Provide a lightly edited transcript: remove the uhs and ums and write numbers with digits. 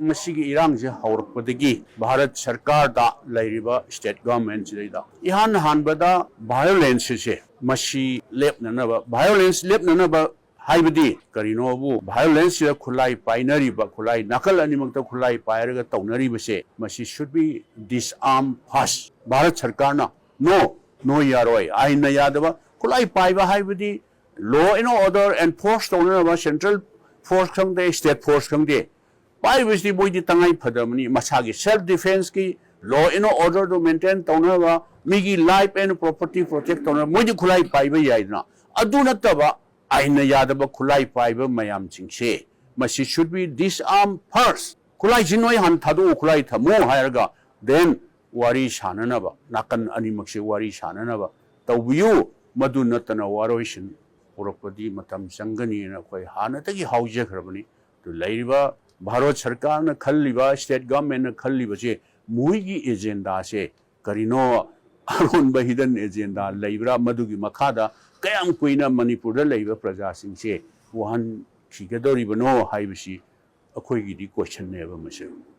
मसीगी इरांग से हौरकपदगी भारत सरकार दा लैरिबा स्टेट गवर्नमेंट सिदा इहान हानबदा वायलेंस से मसी लेपननबा वायलेंस लेपननबा हाइबदी करिनोबु वायलेंस से खुलाई पाइनरीबा खुलाई नकल अनिमक्ता खुलाई पायरगा तौनरीबसे मसी should be disarm first Bharat सरकार ना नो यारोय आइन यादबा खुलाई पाइबा हाइबदी लॉ एंड ऑर्डर एनफोर्स तौनबा सेंट्रल फोर्स खंगदे स्टेट फोर्स खंगदे पाइबसी बोइदी तंगाई फदमनी मसागी सेल्फ डिफेंस की लॉ एंड ऑर्डर दो मेंटेन तौनबा मिगी लाइफ एंड प्रॉपर्टी प्रोटेक्ट तौनबा मोइदी खुलाई पाइबा याइना अदु नतबा आइन यादबा खुलाई पाइबा मयाम चिंगसे मसी शुड बी डिसआर्म फर्स्ट खुलाई जिनोय हान थादो खुलाई थमो हायरगा देन वारी साननबा नाकन अनिमक्से वारी साननबा तौबियु मदु नतना वारोइसन पुरपदी मतम संगनी न कोई हानतगी हाउजेखरबनी तो लैरिबा भारत सरकार न खल्लिबा स्टेट गवर्नमेंट न खल्लिबसे मुइगी एजेंडा से करिनो अरुण हिडन एजेंडा लैब्रा मदुगी मखादा कयाम कुइना मणिपुर लैबा प्रजा सिंसे वहन खिगदोरिबनो हाइबसी अखोइगिदी क्वेश्चन नेबा मसे